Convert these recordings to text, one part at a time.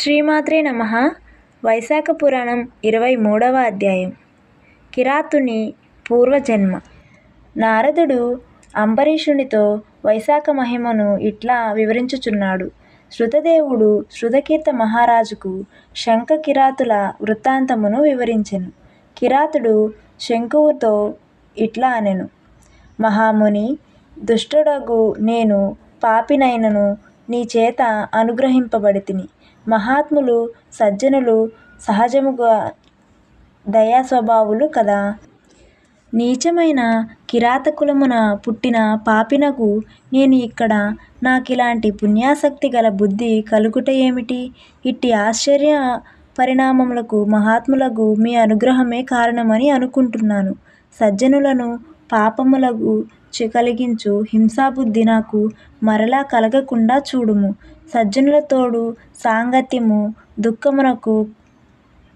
శ్రీమాత్రే నమః. వైశాఖ పురాణం 23వ అధ్యాయం. కిరాతుని పూర్వజన్మ. నారదుడు అంబరీషునితో వైశాఖ మహిమను ఇట్లా వివరించుచున్నాడు. శృతదేవుడు శృతకీర్త మహారాజుకు శంఖ కిరాతుల వృత్తాంతమును వివరించెను. కిరాతుడు శంఖువుతో ఇట్లా అనెను: మహాముని, దుష్టుడగు నేను పాపినైనను నీ చేత అనుగ్రహింపబడితిని. మహాత్ములు సజ్జనులు సహజముగా దయాస్వభావులు కదా. నీచమైన కిరాతకులమున పుట్టిన పాపినగు నేను ఇక్కడ నాకిలాంటి పుణ్యాసక్తి గల బుద్ధి కలుగుట ఏమిటి? ఇట్టి ఆశ్చర్య పరిణామములకు మహాత్ములగు మీ అనుగ్రహమే కారణమని అనుకుంటున్నాను. సజ్జనులను పాపములకు కలిగించు హింసాబుద్ధి నాకు మరలా కలగకుండా చూడుము. సజ్జనులతోడు సాంగత్యము దుఃఖమునకు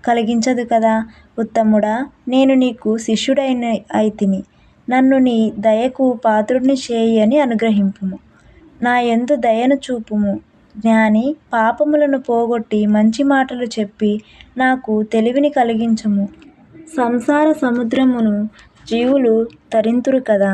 కలిగించదు కదా. ఉత్తముడా, నేను నీకు శిష్యుడైతిని. నన్ను నీ దయకు పాత్రుడిని చేయి అని అనుగ్రహింపుము. నాయందు దయను చూపుము. జ్ఞాని, పాపములను పోగొట్టి మంచి మాటలు చెప్పి నాకు తెలివిని కలిగించుము. సంసార సముద్రమును జీవులు తరింతురు కదా.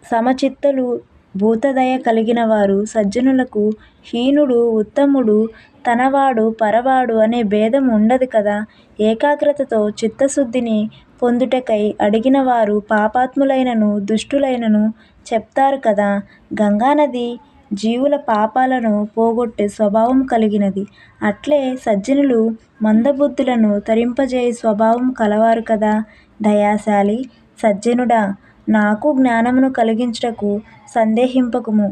సమచిత్తులు భూతదయ కలిగినవారు సజ్జనులకు హీనుడు ఉత్తముడు తనవాడు పరవాడు అనే భేదం ఉండదు కదా. ఏకాగ్రతతో చిత్తశుద్ధిని పొందుటకై అడిగిన వారు పాపాత్ములైనను దుష్టులైనను చెప్తారు కదా. గంగానది జీవుల పాపాలను పోగొట్టే స్వభావం కలిగినది. అట్లే సజ్జనులు మందబుద్ధులను తరింపజేయు స్వభావం కలవారు కదా. దయాశాలి సజ్జనుడా, నాకు జ్ఞానమును కలిగించుటకు సందేహింపకుము.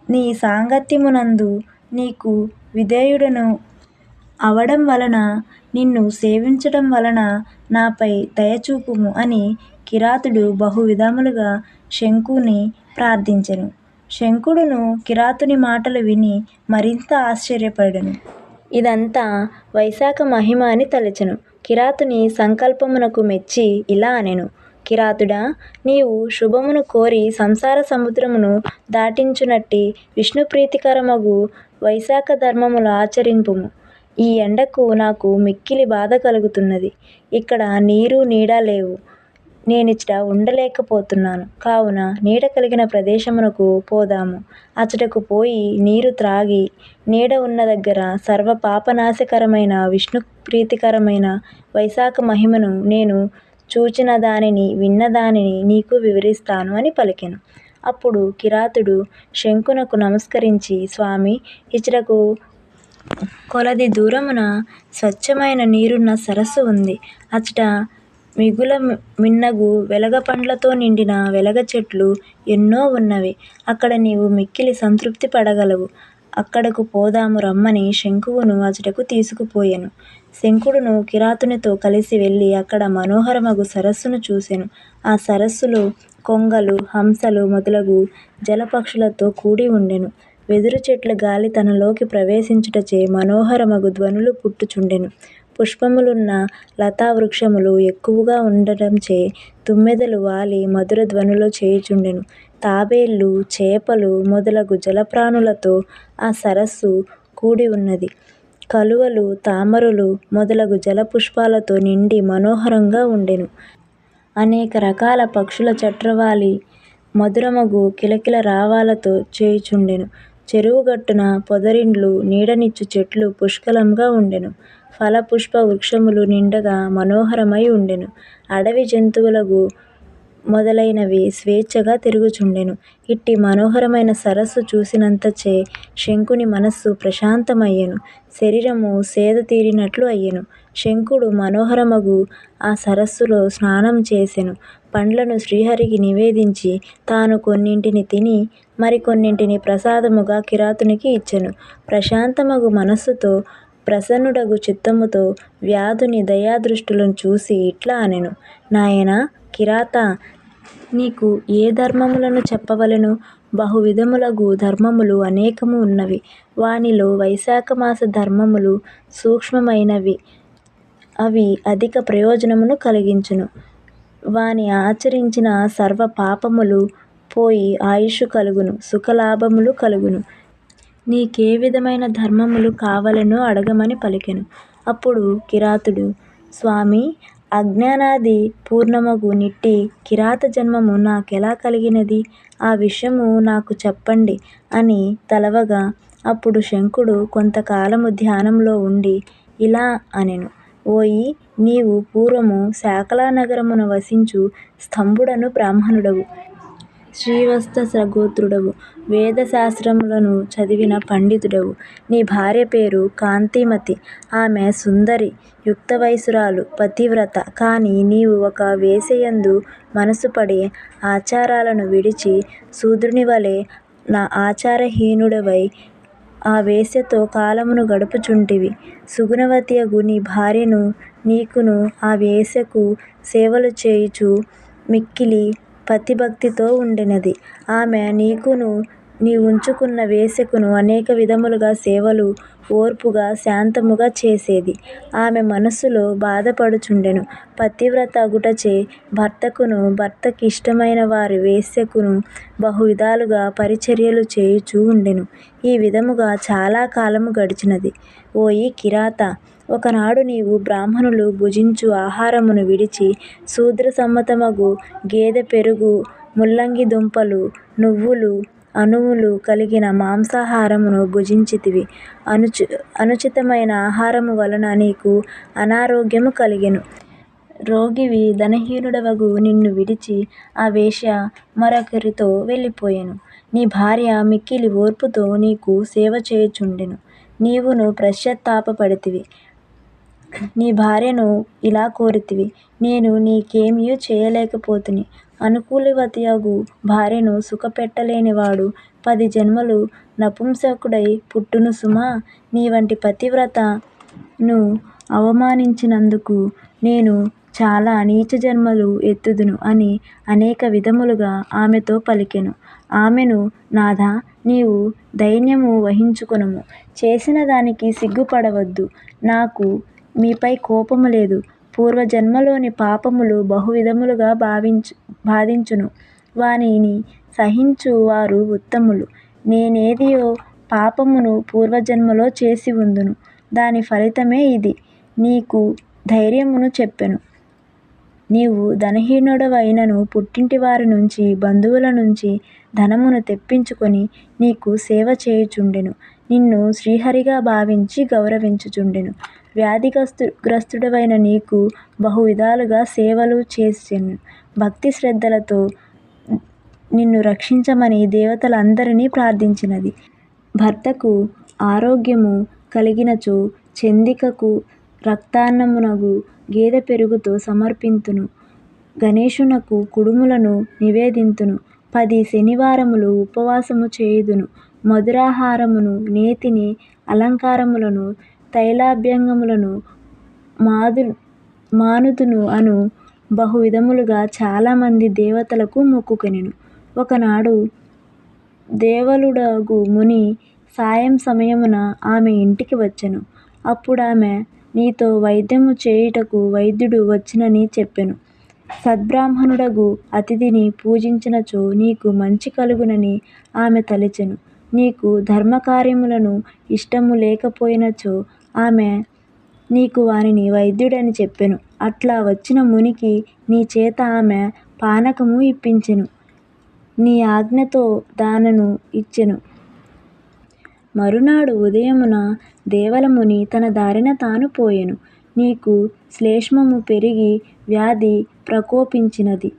నీ సాంగత్యమునందు నీకు విధేయుడను అవడం వలన నిన్ను సేవించడం వలన నాపై దయచూపుము అని కిరాతుడు బహువిధములుగా శంఖుని ప్రార్థించెను. శంఖుడును కిరాతుని మాటలు విని మరింత ఆశ్చర్యపడెను. ఇదంతా వైశాఖ మహిమ అని తలచెను. కిరాతుని సంకల్పమునకు మెచ్చి ఇలా అనెను: కిరాతుడా, నీవు శుభమును కోరి సంసార సముద్రమును దాటించునట్టి విష్ణుప్రీతికరమగు వైశాఖ ధర్మములు ఆచరింపుము. ఈ ఎండకు నాకు మిక్కిలి బాధ కలుగుతున్నది. ఇక్కడ నీరు నీడ లేవు. నేనిచ్చట ఉండలేకపోతున్నాను. కావున నీడ కలిగిన ప్రదేశమునకు పోదాము. అచ్చటకు పోయి నీరు త్రాగి నీడ ఉన్న దగ్గర సర్వ పాపనాశకరమైన విష్ణు ప్రీతికరమైన వైశాఖ మహిమను నేను చూచిన దానిని విన్న దానిని నీకు వివరిస్తాను అని పలికెను. అప్పుడు కిరాతుడు శంఖునకు నమస్కరించి, స్వామి, ఇచ్చటకు కొలది దూరమున స్వచ్ఛమైన నీరున్న సరస్సు ఉంది. అచ్చట మిగుల మిన్నగు వెలగ పండ్లతో నిండిన వెలగ చెట్లు ఎన్నో ఉన్నవి. అక్కడ నీవు మిక్కిలి సంతృప్తి పడగలవు. అక్కడకు పోదాము రమ్మని శంఖువును అచ్చటకు తీసుకుపోయెను. శంఖుడును కిరాతునితో కలిసి వెళ్ళి అక్కడ మనోహరమగు సరస్సును చూసెను. ఆ సరస్సులో కొంగలు, హంసలు మొదలగు జలపక్షులతో కూడి ఉండెను. వెదురు చెట్ల గాలి తనలోకి ప్రవేశించుటచే మనోహరమగు ధ్వనులు పుట్టుచుండెను. పుష్పములున్న లతా వృక్షములు ఎక్కువగా ఉండటంచే తుమ్మెదలు వాలి మధుర ధ్వనులు చేయుచుండెను. తాబేళ్లు, చేపలు మొదలగు జలప్రాణులతో ఆ సరస్సు కూడి ఉన్నది. కలువలు, తామరలు మొదలగు జలపుష్పాలతో నిండి మనోహరంగా ఉండెను. అనేక రకాల పక్షుల చట్రవాలి మధురమగు కిలకిల రావాలతో చేయుచుండెను. చెరువు గట్టున పొదరిండ్లు, నీడనిచ్చు చెట్లు పుష్కలంగా ఉండెను. ఫల పుష్ప వృక్షములు నిండగా మనోహరమై ఉండెను. అడవి జంతువులగు మొదలైనవి స్వేచ్ఛగా తిరుగుచుండెను. ఇట్టి మనోహరమైన సరస్సు చూసినంతచే శంఖుని మనస్సు ప్రశాంతమయ్యెను. శరీరము సేద తీరినట్లు అయ్యెను. శంఖుడు మనోహరమగు ఆ సరస్సులో స్నానం చేసెను. పండ్లను శ్రీహరికి నివేదించి తాను కొన్నింటిని తిని మరికొన్నింటిని ప్రసాదముగా కిరాతునికి ఇచ్చెను. ప్రశాంతమగు మనస్సుతో ప్రసన్నుడగు చిత్తముతో వ్యాధుని దయాదృష్టులను చూసి ఇట్లా అనెను: నాయనా కిరాతా, నీకు ఏ ధర్మములను చెప్పవలెను? బహువిధములగు ధర్మములు అనేకము ఉన్నవి. వానిలో వైశాఖమాస ధర్మములు సూక్ష్మమైనవి. అవి అధిక ప్రయోజనమును కలిగించును. వాని ఆచరించిన సర్వ పాపములు పోయి ఆయుష్షు కలుగును, సుఖలాభములు కలుగును. నీకే విధమైన ధర్మములు కావలెనో అడగమని పలికెను. అప్పుడు కిరాతుడు, స్వామీ, అజ్ఞానాది పూర్ణమగు నిట్టి కిరాత జన్మము నాకెలా కలిగినది? ఆ విషయము నాకు చెప్పండి అని తలవగా, అప్పుడు శంఖుడు కొంతకాలము ధ్యానంలో ఉండి ఇలా అనెను. ఓయి, నీవు పూర్వము శాకలా నగరమున వసించు స్తంభుడను బ్రాహ్మణుడవు. శ్రీవత్సగోత్రుడవు. వేదశాస్త్రములను చదివిన పండితుడవు. నీ భార్య పేరు కాంతిమతి. ఆమె సుందరి, యుక్తవయసురాలు, పతివ్రత. కాని నీవు ఒక వేశ్యయందు మనసుపడి ఆచారాలను విడిచి శూద్రునివలె ఆచారహీనుడవై ఆ వేశ్యతో కాలమును గడుపుచుంటివి. సుగుణవతియగు నీ భార్యను నీకును ఆ వేశ్యకు సేవలు చేయుచు మిక్కిలి పతిభక్తితో ఉండెనది. ఆమె నీకును నీవుంచుకున్న వేశ్యకును అనేక విధములుగా సేవలు ఓర్పుగా శాంతముగా చేసేది. ఆమె మనస్సులో బాధపడుచుండెను. పతివ్రత అగుటచే భర్తకును భర్తకిష్టమైన వారి వేశ్యకును బహువిధాలుగా పరిచర్యలు చేయుచూ ఉండెను. ఈ విధముగా చాలా కాలము గడిచినది. ఓయి కిరాత, ఒకనాడు నీవు బ్రాహ్మణులు భుజించు ఆహారమును విడిచి శూద్ర సమ్మతమగు గేదె పెరుగు, ముల్లంగి దుంపలు, నువ్వులు, అనుములు కలిగిన మాంసాహారమును భుజించితివి. అనుచితమైన ఆహారము వలన నీకు అనారోగ్యము కలిగెను. రోగివి ధనహీనుడవగు నిన్ను విడిచి ఆ వేశ్య మరొకరితో వెళ్ళిపోయెను. నీ భార్య మిక్కిలి ఓర్పుతో నీకు సేవ చేయుచుండెను. నీవును పశ్చాత్తాపపడితివి. నీ భార్యను ఇలా కోరితివి, నేను నీకేమియూ చేయలేకపోతిని. అనుకూలవతియగు భార్యను సుఖపెట్టలేనివాడు 10 జన్మలు నపుంసకుడై పుట్టును సుమా. నీవంటి పతివ్రతను అవమానించినందుకు నేను చాలా నీచ జన్మలు ఎత్తుదును అని అనేక విధములుగా ఆమెతో పలికెను. ఆమెను, నాథా, నీవు దైన్యము వహించుకొనుము. చేసిన దానికి సిగ్గుపడవద్దు. నాకు మీపై కోపము లేదు. పూర్వజన్మలోని పాపములు బహువిధములుగా బాధించును. వానిని సహించు వారు ఉత్తములు. నేనేదియో పాపమును పూర్వజన్మలో చేసి ఉందును. దాని ఫలితమే ఇది. నీకు ధైర్యమును చెప్పెను. నీవు ధనహీనుడవైనను పుట్టింటి వారి నుంచి బంధువుల నుంచి ధనమును తెప్పించుకొని నీకు సేవ చేయుచుండెను. నిన్ను శ్రీహరిగా భావించి గౌరవించుచుండెను. వ్యాధిగ్రస్తుడవైన నీకు బహువిధాలుగా సేవలు చేసెను. భక్తి శ్రద్ధలతో నిన్ను రక్షించమని దేవతలందరినీ ప్రార్థించినది. భర్తకు ఆరోగ్యము కలిగినచో చండికకు రక్తాన్నమునగు గేదె పెరుగుతో సమర్పింతును. గణేశునకు కుడుములను నివేదింతును. 10 శనివారములు ఉపవాసము చేయుదును. మధురాహారమును, నేతిని, అలంకారములను, తైలాభ్యంగములను మానుదును అను బహువిధములుగా చాలామంది దేవతలకు మొక్కుకొనెను. ఒకనాడు దేవలుడగు ముని సాయం సమయమున ఆమె ఇంటికి వచ్చెను. అప్పుడామె, నీతో వైద్యము చేయుటకు వైద్యుడు వచ్చినని చెప్పెను. సద్బ్రాహ్మణుడగు అతిథిని పూజించినచో నీకు మంచి కలుగునని ఆమె తలచెను. నీకు ధర్మకార్యములను ఇష్టము లేకపోయినచో ఆమె నీకు వానిని వైద్యుడని చెప్పెను. అట్లా వచ్చిన మునికి నీ చేత ఆమె పానకము ఇప్పించెను. నీ ఆజ్ఞతో దానను ఇచ్చెను. మరునాడు ఉదయమున దేవలముని తన దారిన తాను పోయెను. నీకు శ్లేష్మము పెరిగి వ్యాధి ప్రకోపించినది.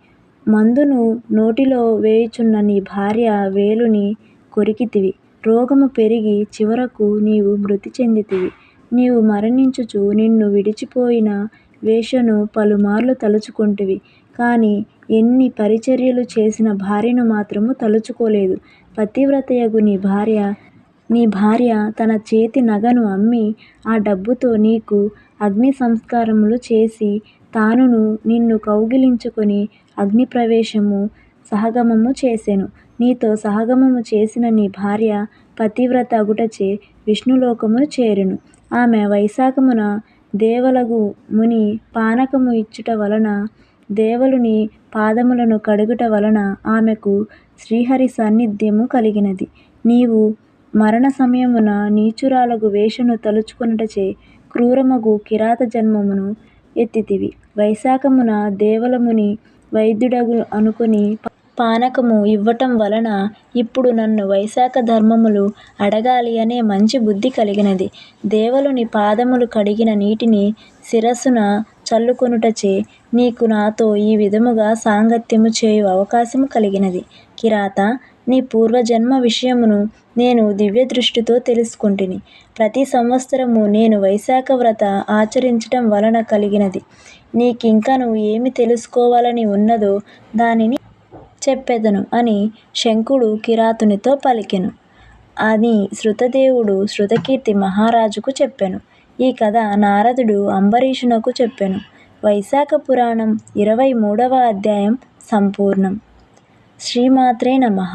మందును నోటిలో వేయుచున్న నీ భార్య వేలుని కొరికితివి. రోగము పెరిగి చివరకు నీవు మృతి చెందితివి. నీవు మరణించుచు నిన్ను విడిచిపోయిన వేశ్యను పలుమార్లు తలుచుకొంటివి. కాని ఎన్ని పరిచర్యలు చేసిన భార్యను మాత్రము తలుచుకోలేదు. పతివ్రతయగు నీ భార్య తన చేతి నగను అమ్మి ఆ డబ్బుతో నీకు అగ్ని సంస్కారములు చేసి తానును నిన్ను కౌగిలించుకొని అగ్నిప్రవేశము సహగమము చేసెను. నీతో సహగమము చేసిన నీ భార్య పతివ్రత అగుటచే విష్ణులోకమును చేరెను. ఆమె వైశాఖమున దేవలగు ముని పానకము ఇచ్చుట వలన, దేవలుని పాదములను కడుగుట వలన ఆమెకు శ్రీహరి సాన్నిధ్యము కలిగినది. నీవు మరణ సమయమున నీచురాలగు వేషను తలుచుకొనుటచే క్రూరమగు కిరాత జన్మమును ఎత్తితివి. వైశాఖమున దేవలముని వైద్యుడగు అనుకొని పానకము ఇవ్వటం వలన ఇప్పుడు నన్ను వైశాఖ ధర్మములు అడగాలి అనే మంచి బుద్ధి కలిగినది. దేవలుని పాదములు కడిగిన నీటిని శిరస్సున చల్లుకొనుటచే నీకు నాతో ఈ విధముగా సాంగత్యము చేయు అవకాశము కలిగినది. కిరాత, నీ పూర్వజన్మ విషయమును నేను దివ్యదృష్టితో తెలుసుకొంటిని. ప్రతి సంవత్సరము నేను వైశాఖ వ్రత ఆచరించటం వలన కలిగినది. నీకింకను ఏమి తెలుసుకోవాలని ఉన్నదో దానిని చెప్పెదను అని శంఖుడు కిరాతునితో పలికెను అని శృతదేవుడు శృతకీర్తి మహారాజుకు చెప్పెను. ఈ కథ నారదుడు అంబరీషునకు చెప్పెను. వైశాఖ పురాణం 23వ అధ్యాయం సంపూర్ణం. శ్రీమాత్రే నమః.